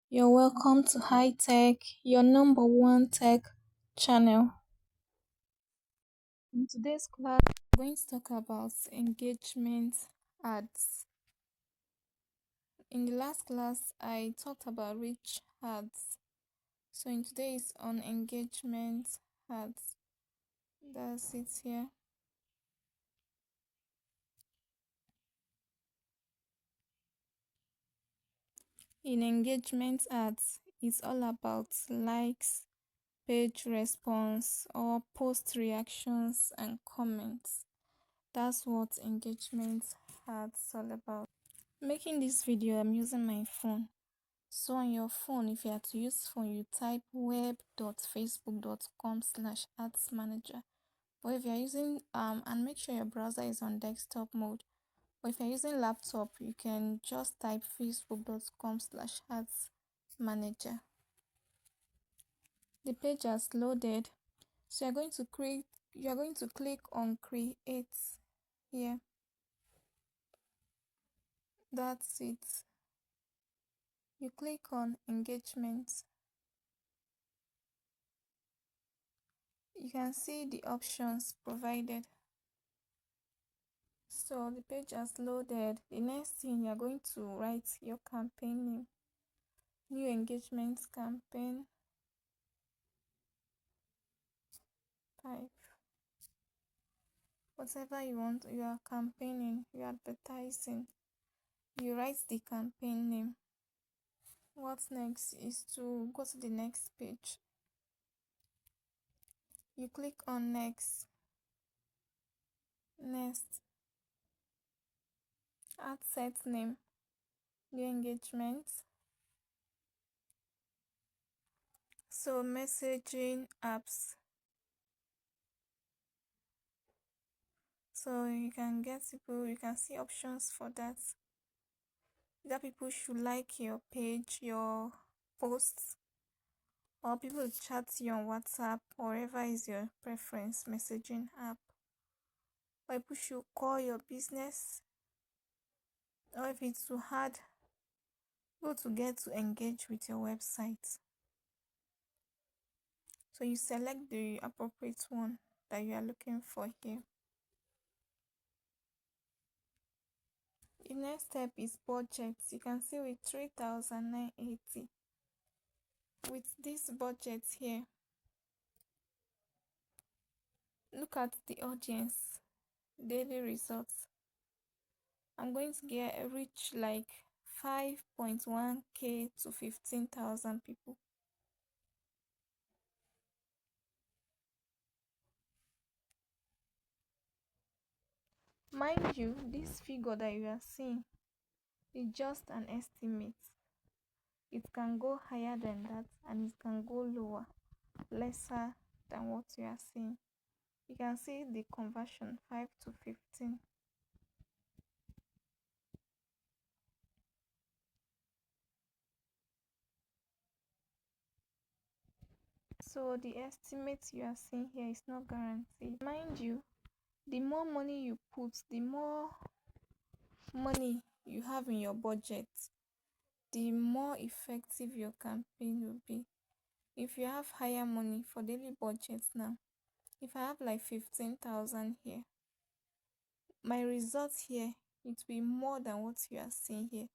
You're welcome to High Tech, your number one tech channel. In today's class, we're going to talk about engagement ads. In the last class, I talked about rich ads. So in today's on engagement ads. That's it here. In engagement ads, it's all about likes, page response, or post reactions and comments. That's what engagement ads all about. Making this video, I'm using my phone. So on your phone, if you have to use phone, you type web.facebook.com/ads manager. But if you're using and make sure your browser is on desktop mode. But if you're using laptop, you can just type facebook.com/ads manager. The page has loaded. So you're going to click on create here. That's it. You click on engagement. You can see the options provided. So the page has loaded. The next thing, you're going to write your campaign name. New engagement campaign type. Whatever you want, you are campaigning, you are advertising. You write the campaign name. What's next is to go to the next page. You click on next. Next. Add set name. New engagement. So messaging apps. So you can get people, you can see options for that. Either people should like your page, your posts, or people chat you on WhatsApp, or whatever is your preference messaging app. Or people should call your business, or if it's too hard, go to get to engage with your website. So you select the appropriate one that you are looking for here. The next step is budget. You can see with 3,980. With this budget here, look at the audience, daily results. I'm going to get reach like 5.1k to 15,000 people. Mind you, this figure that you are seeing is just an estimate. It can go higher than that and it can go lower, lesser than what you are seeing. You can see the conversion 5 to 15. So the estimate you are seeing here is not guaranteed. Mind you, the more money you put, the more money you have in your budget, the more effective your campaign will be. If you have higher money for daily budgets now, if I have like 15,000 here, my results here, it will be more than what you are seeing here.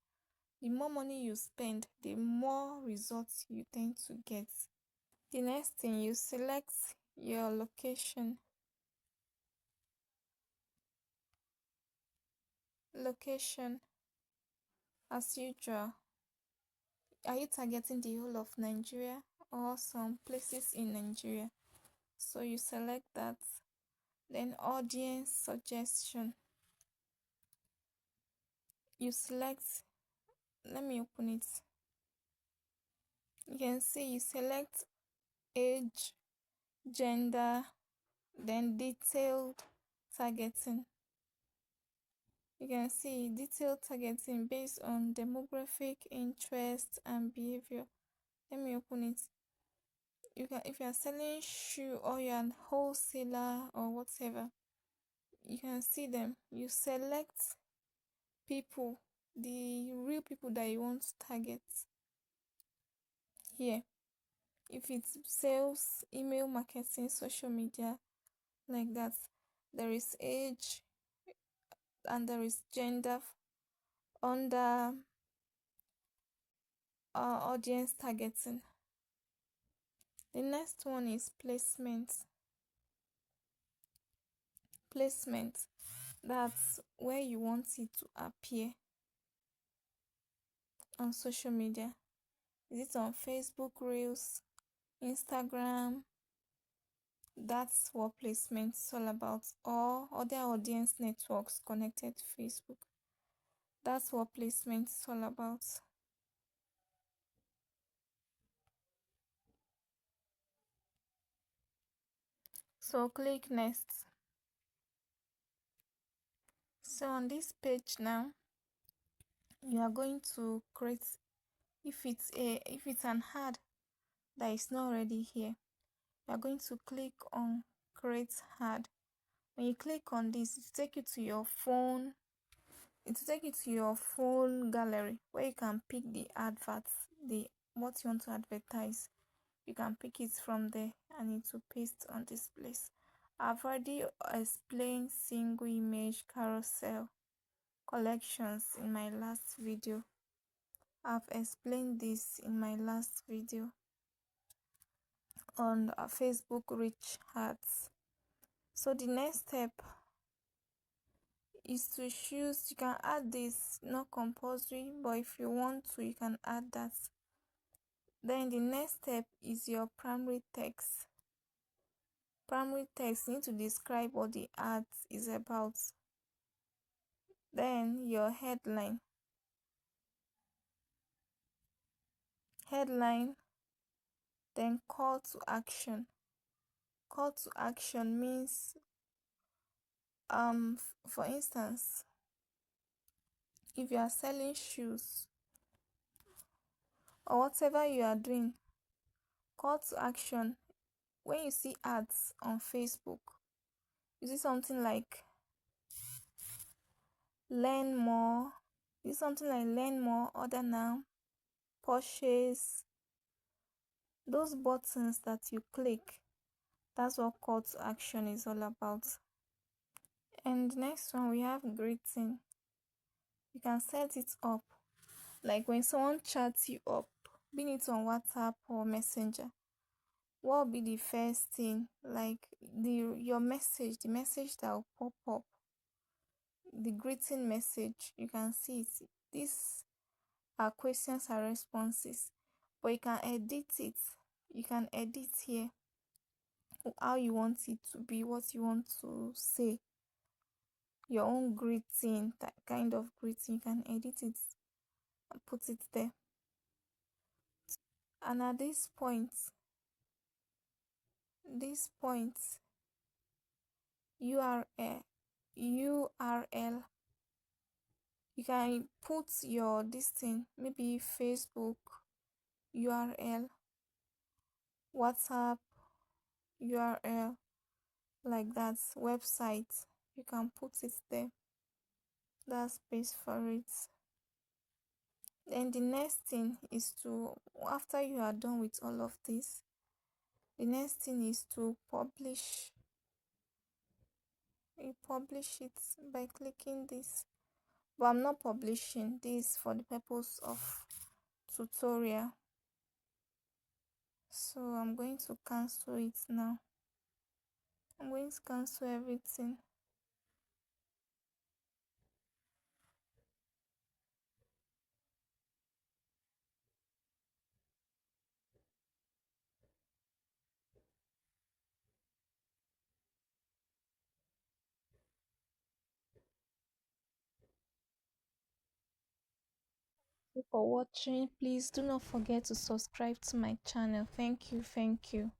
The more money you spend, the more results you tend to get. The next thing, you select your location. Location, as usual, are you targeting the whole of Nigeria or some places in Nigeria? So you select that. Then audience suggestion, you select, let me open it. You can see you select age, gender, then detailed targeting. You can see detailed targeting based on demographic, interest, and behavior. Let me open it. You can, if you are selling shoe or you're a wholesaler or whatever, you can see them. You select people, the real people that you want to target. here. If it's sales, email marketing, social media, like that, there is age and there is gender under audience targeting. The next one is placement. Placement, that's where you want it to appear on social media. Is it on Facebook Reels, Instagram? That's what placement is all about, or other audience networks connected to Facebook. That's what placement is all about. So click next. So on this page now, you are going to create, if it's an ad that is not already here, you are going to click on create ad. When you click on this, it will take you to your phone. It will take you to your phone gallery where you can pick the adverts, what you want to advertise. You can pick it from there and it will paste on this place. I've already explained single image carousel collections in my last video. I've explained this in my last video on Facebook rich ads. So the next step is to choose. You can add this, not compulsory, but if you want to, you can add that. Then the next step is your primary text. Primary text, you need to describe what the ad is about. Then your headline. Then call to action. Call to action means for instance, if you are selling shoes or whatever you are doing, call to action, when you see ads on Facebook, you see something like learn more, order now, purchase. Those buttons that you click, that's what call to action is all about. And the next one, we have greeting. You can set it up like when someone chats you up, be it on WhatsApp or Messenger. What will be the first thing? Like your message, the message that will pop up, the greeting message, you can see it. These are questions and responses, but you can edit it. You can edit here how you want it to be, what you want to say, your own greeting, that kind of greeting. You can edit it and put it there. And at this point, URL, you can put your thing, maybe Facebook URL, WhatsApp URL, like that, website. You can put it there. That's space for it. Then the next thing is to, after you are done with all of this, the next thing is to publish. You publish it by clicking this, but I'm not publishing this for the purpose of tutorial, so I'm going to cancel it now. I'm going to cancel everything. For watching, please do not forget to subscribe to my channel. Thank you.